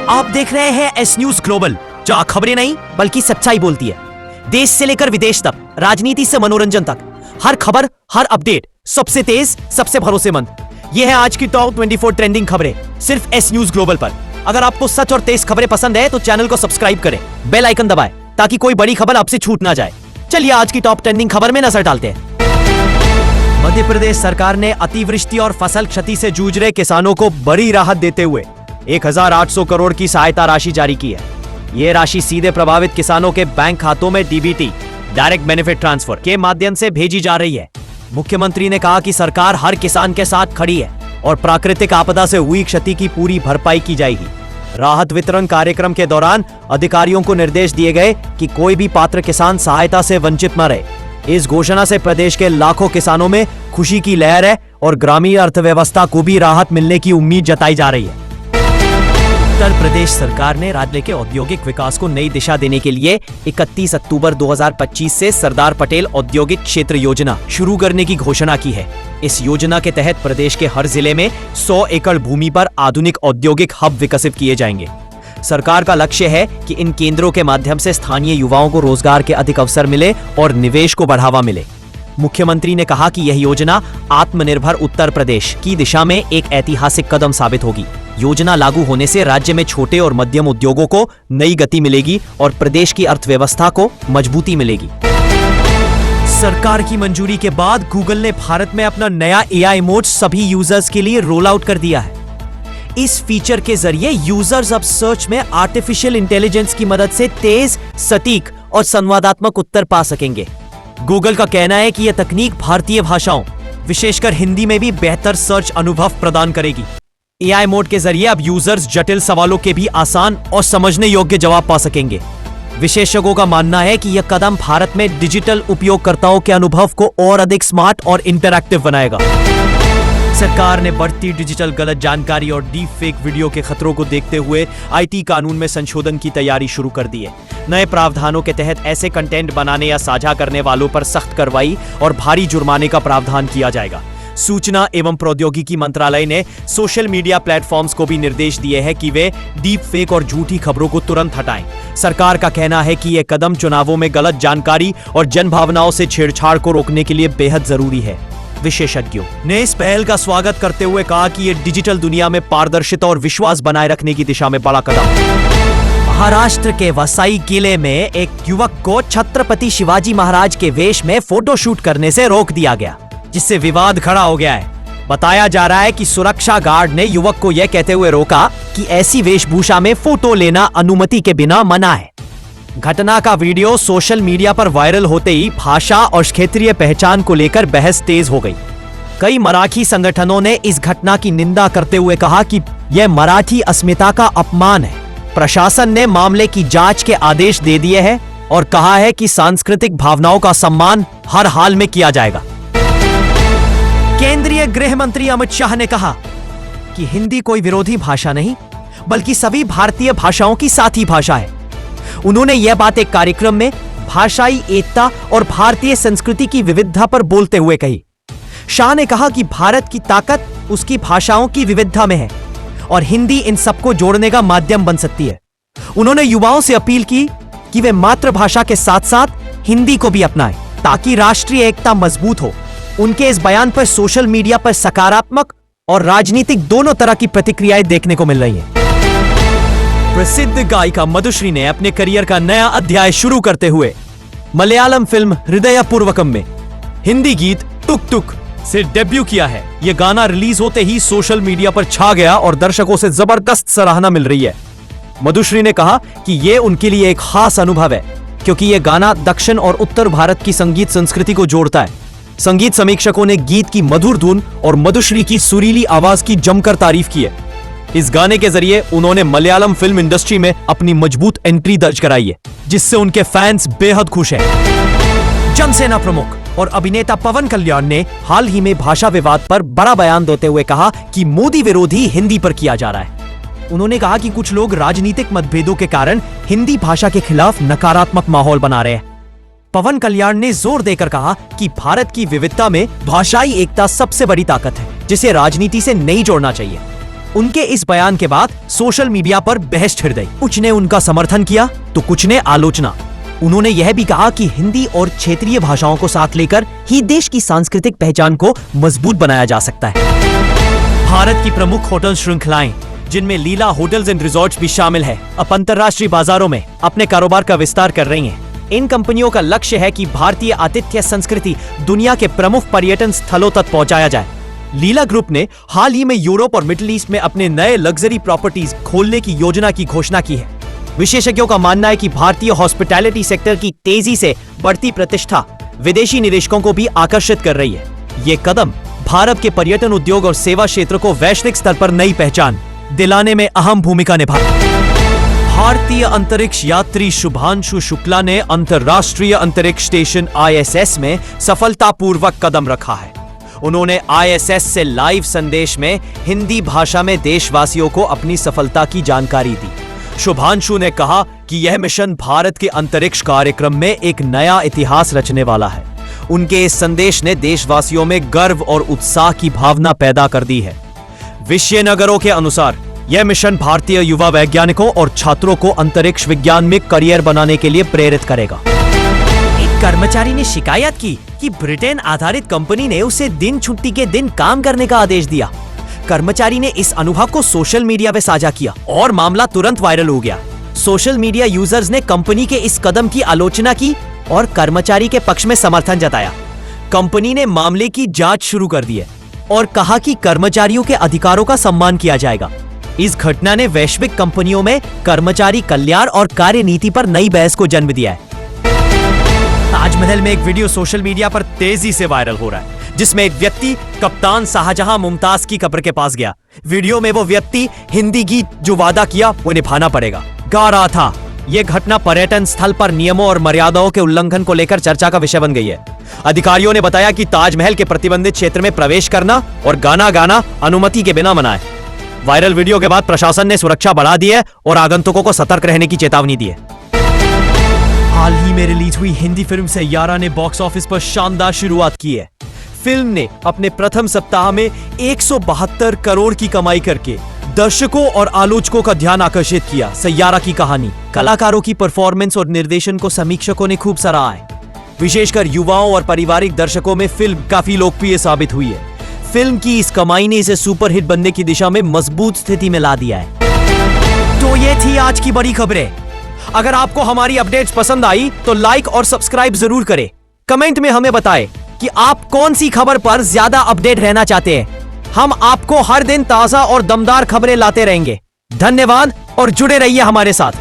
आप देख रहे हैं एस न्यूज ग्लोबल, जहां खबरें नहीं बल्कि सच्चाई बोलती है। देश से लेकर विदेश तक, राजनीति से मनोरंजन तक, हर खबर, हर अपडेट सबसे तेज, सबसे भरोसेमंद। ये है आज की टॉप 24 ट्रेंडिंग खबरें सिर्फ एस न्यूज ग्लोबल पर। अगर आपको सच और तेज खबरें पसंद है तो चैनल को सब्सक्राइब करें, बेल आइकन दबाएं ताकि कोई बड़ी खबर आपसे छूट ना जाए। चलिए आज की टॉप ट्रेंडिंग खबर में नजर डालते हैं। मध्य प्रदेश सरकार ने अतिवृष्टि और फसल क्षति से जूझ रहे किसानों को बड़ी राहत देते हुए 1800 करोड़ की सहायता राशि जारी की है। ये राशि सीधे प्रभावित किसानों के बैंक खातों में डीबीटी, डायरेक्ट बेनिफिट ट्रांसफर के माध्यम से भेजी जा रही है। मुख्यमंत्री ने कहा कि सरकार हर किसान के साथ खड़ी है और प्राकृतिक आपदा से हुई क्षति की पूरी भरपाई की जाएगी। राहत वितरण कार्यक्रम के दौरान अधिकारियों को निर्देश दिए गए कि कोई भी पात्र किसान सहायता से वंचित न रहे। इस घोषणा से प्रदेश के लाखों किसानों में खुशी की लहर है और ग्रामीण अर्थव्यवस्था को भी राहत मिलने की उम्मीद जताई जा रही है। उत्तर प्रदेश सरकार ने राज्य के औद्योगिक विकास को नई दिशा देने के लिए 31 अक्टूबर 2025 से सरदार पटेल औद्योगिक क्षेत्र योजना शुरू करने की घोषणा की है। इस योजना के तहत प्रदेश के हर जिले में 100 एकड़ भूमि पर आधुनिक औद्योगिक हब विकसित किए जाएंगे। सरकार का लक्ष्य है कि इन केंद्रों के माध्यम से स्थानीय युवाओं को रोजगार के अधिक अवसर मिले और निवेश को बढ़ावा मिले। मुख्यमंत्री ने कहा कि यह योजना आत्मनिर्भर उत्तर प्रदेश की दिशा में एक ऐतिहासिक कदम साबित होगी। योजना लागू होने से राज्य में छोटे और मध्यम उद्योगों को नई गति मिलेगी और प्रदेश की अर्थव्यवस्था को मजबूती मिलेगी। सरकार की मंजूरी के बाद गूगल ने भारत में अपना नया एआई मोड सभी यूजर्स के लिए रोल आउट कर दिया है। इस फीचर के जरिए यूजर्स अब सर्च में आर्टिफिशियल इंटेलिजेंस की मदद से तेज, सटीक और संवादात्मक उत्तर पा सकेंगे। गूगल का कहना है कि यह तकनीक भारतीय भाषाओं, विशेषकर हिंदी में भी बेहतर सर्च अनुभव प्रदान करेगी। एआई मोड के जरिए अब यूजर्स जटिल सवालों के भी आसान और समझने योग्य जवाब पा सकेंगे। विशेषज्ञों का मानना है कि यह कदम भारत में डिजिटल उपयोगकर्ताओं के अनुभव को और अधिक स्मार्ट और इंटरैक्टिव बनाएगा। सरकार ने बढ़ती डिजिटल गलत जानकारी और डीप फेक वीडियो के खतरों को देखते हुए आईटी कानून में संशोधन की तैयारी शुरू कर दी है। नए प्रावधानों के तहत ऐसे कंटेंट बनाने या साझा करने वालों पर सख्त कार्रवाई और भारी जुर्माने का प्रावधान किया जाएगा। सूचना एवं प्रौद्योगिकी मंत्रालय ने सोशल मीडिया प्लेटफॉर्म्स को भी निर्देश दिए हैं कि वे डीप फेक और झूठी खबरों को तुरंत हटाएं। सरकार का कहना है कि यह कदम चुनावों में गलत जानकारी और जनभावनाओं से छेड़छाड़ को रोकने के लिए बेहद जरूरी है। विशेषज्ञों ने इस पहल का स्वागत करते हुए कहा कि यह डिजिटल दुनिया में पारदर्शिता और विश्वास बनाए रखने की दिशा में बड़ा कदम है। महाराष्ट्र के वसाई किले में एक युवक को छत्रपति शिवाजी महाराज के वेश में फोटोशूट करने से रोक दिया गया, जिससे विवाद खड़ा हो गया है। बताया जा रहा है कि सुरक्षा गार्ड ने युवक को यह कहते हुए रोका कि ऐसी वेशभूषा में फोटो लेना अनुमति के बिना मना है। घटना का वीडियो सोशल मीडिया पर वायरल होते ही भाषा और क्षेत्रीय पहचान को लेकर बहस तेज हो गई। कई मराठी संगठनों ने इस घटना की निंदा करते हुए कहा कि यह मराठी अस्मिता का अपमान है। प्रशासन ने मामले की जांच के आदेश दे दिए हैं और कहा है कि सांस्कृतिक भावनाओं का सम्मान हर हाल में किया जाएगा। केंद्रीय गृह मंत्री अमित शाह ने कहा कि हिंदी कोई विरोधी भाषा नहीं, बल्कि सभी भारतीय भाषाओं की साथी भाषा है। उन्होंने यह बात एक कार्यक्रम में भाषाई एकता और भारतीय संस्कृति की विविधता पर बोलते हुए कही। शाह ने कहा कि भारत की ताकत उसकी भाषाओं की विविधता में है और हिंदी इन सबको जोड़ने का माध्यम बन सकती है। उन्होंने युवाओं से अपील की कि वे मातृभाषा के साथ साथ हिंदी को भी अपनाएं ताकि राष्ट्रीय एकता मजबूत हो। उनके इस बयान पर सोशल मीडिया पर सकारात्मक और राजनीतिक दोनों तरह की प्रतिक्रियाएं देखने को मिल रही हैं। प्रसिद्ध गायिका मधुश्री ने अपने करियर का नया अध्याय शुरू करते हुए मलयालम फिल्म हृदयपूर्वकम में हिंदी गीत टुक टुक से डेब्यू किया है। यह गाना रिलीज होते ही सोशल मीडिया पर छा गया और दर्शकों से जबरदस्त सराहना मिल रही है। मधुश्री ने कहा कि यह उनके लिए एक खास अनुभव है क्योंकि यह गाना दक्षिण और उत्तर भारत की संगीत संस्कृति को जोड़ता है। संगीत समीक्षकों ने गीत की मधुर धुन और मधुश्री की सुरीली आवाज की जमकर तारीफ की है। इस गाने के जरिए उन्होंने मलयालम फिल्म इंडस्ट्री में अपनी मजबूत एंट्री दर्ज कराई है, जिससे उनके फैंस बेहद खुश हैं। जनसेना प्रमुख और अभिनेता पवन कल्याण ने हाल ही में भाषा विवाद पर बड़ा बयान देते हुए कहा कि मोदी विरोधी हिंदी पर किया जा रहा है। उन्होंने कहा कि कुछ लोग राजनीतिक मतभेदों के कारण हिंदी भाषा के खिलाफ नकारात्मक माहौल बना रहे हैं। पवन कल्याण ने जोर देकर कहा कि भारत की विविधता में भाषाई एकता सबसे बड़ी ताकत है, जिसे राजनीति से नहीं जोड़ना चाहिए। उनके इस बयान के बाद सोशल मीडिया पर बहस छिड़ गई। कुछ ने उनका समर्थन किया तो कुछ ने आलोचना। उन्होंने यह भी कहा कि हिंदी और क्षेत्रीय भाषाओं को साथ लेकर ही देश की सांस्कृतिक पहचान को मजबूत बनाया जा सकता है। भारत की प्रमुख होटल श्रृंखलाएं, जिनमें लीला होटल्स एंड रिजॉर्ट्स भी शामिल है, अब अंतर्राष्ट्रीय बाजारों में अपने कारोबार का विस्तार कर रही हैं। इन कंपनियों का लक्ष्य है कि भारतीय आतिथ्य संस्कृति दुनिया के प्रमुख पर्यटन स्थलों तक पहुंचाया जाए। लीला ग्रुप ने हाल ही में यूरोप और मिडिल ईस्ट में अपने नए लग्जरी प्रॉपर्टीज खोलने की योजना की घोषणा की है। विशेषज्ञों का मानना है कि भारतीय हॉस्पिटैलिटी सेक्टर की तेजी से बढ़ती प्रतिष्ठा विदेशी निवेशकों को भी आकर्षित कर रही है। ये कदम भारत के पर्यटन उद्योग और सेवा क्षेत्र को वैश्विक स्तर पर नई पहचान दिलाने में अहम भूमिका निभाएगा। भारतीय अंतरिक्ष यात्री शुभांशु शुक्ला ने अंतर्राष्ट्रीय अंतरिक्ष स्टेशन ISS में सफलतापूर्वक कदम रखा है। उन्होंने ISS से लाइव संदेश में हिंदी भाषा में देशवासियों को अपनी सफलता की जानकारी दी। शुभांशु ने कहा कि यह मिशन भारत के अंतरिक्ष कार्यक्रम में एक नया इतिहास रचने वाला है। उनके इस संदेश ने देशवासियों में गर्व और उत्साह की भावना पैदा कर दी है। विषयनगरों के अनुसार यह मिशन भारतीय युवा वैज्ञानिकों और छात्रों को अंतरिक्ष विज्ञान में करियर बनाने के लिए प्रेरित करेगा। एक कर्मचारी ने शिकायत की कि ब्रिटेन आधारित कंपनी ने उसे दिन छुट्टी के दिन काम करने का आदेश दिया। कर्मचारी ने इस अनुभव को सोशल मीडिया पे साझा किया और मामला तुरंत वायरल हो गया। सोशल मीडिया यूजर्स ने कंपनी के इस कदम की आलोचना की और कर्मचारी के पक्ष में समर्थन जताया। कंपनी ने मामले की जांच शुरू कर दी है और कहा कि कर्मचारियों के अधिकारों का सम्मान किया जाएगा। इस घटना ने वैश्विक कंपनियों में कर्मचारी कल्याण और कार्य नीति पर नई बहस को जन्म दिया है। ताजमहल में एक वीडियो सोशल मीडिया पर तेजी से वायरल हो रहा है, जिसमें एक व्यक्ति कप्तान शाहजहां मुमताज की कब्र के पास गया। वीडियो में वो व्यक्ति हिंदी गीत जो वादा किया वो निभाना पड़ेगा गा रहा था। यह घटना पर्यटन स्थल पर नियमों और मर्यादाओं के उल्लंघन को लेकर चर्चा का विषय बन गई है। अधिकारियों ने बताया कि ताजमहल के प्रतिबंधित क्षेत्र में प्रवेश करना और गाना गाना अनुमति के बिना मना है। वायरल वीडियो के बाद प्रशासन ने सुरक्षा बढ़ा दी है और आगंतुकों को सतर्क रहने की चेतावनी दी है। हाल ही में रिलीज हुई हिंदी फिल्म सैयारा ने बॉक्स ऑफिस पर शानदार शुरुआत की है। फिल्म ने अपने प्रथम सप्ताह में 172 करोड़ की कमाई करके दर्शकों और आलोचकों का ध्यान आकर्षित किया। सैयारा की कहानी, कलाकारों की परफॉर्मेंस और निर्देशन को समीक्षकों ने खूब सराहा है। विशेषकर युवाओं और पारिवारिक दर्शकों में फिल्म काफी लोकप्रिय साबित हुई है। फिल्म की इस कमाई ने इसे सुपरहिट बनने की दिशा में मजबूत स्थिति में ला दिया है। तो ये थी आज की बड़ी खबरें। अगर आपको हमारी अपडेट्स पसंद आई तो लाइक और सब्सक्राइब जरूर करें। कमेंट में हमें बताएं कि आप कौन सी खबर पर ज्यादा अपडेट रहना चाहते हैं। हम आपको हर दिन ताजा और दमदार खबरें लाते रहेंगे। धन्यवाद और जुड़े रहिए हमारे साथ।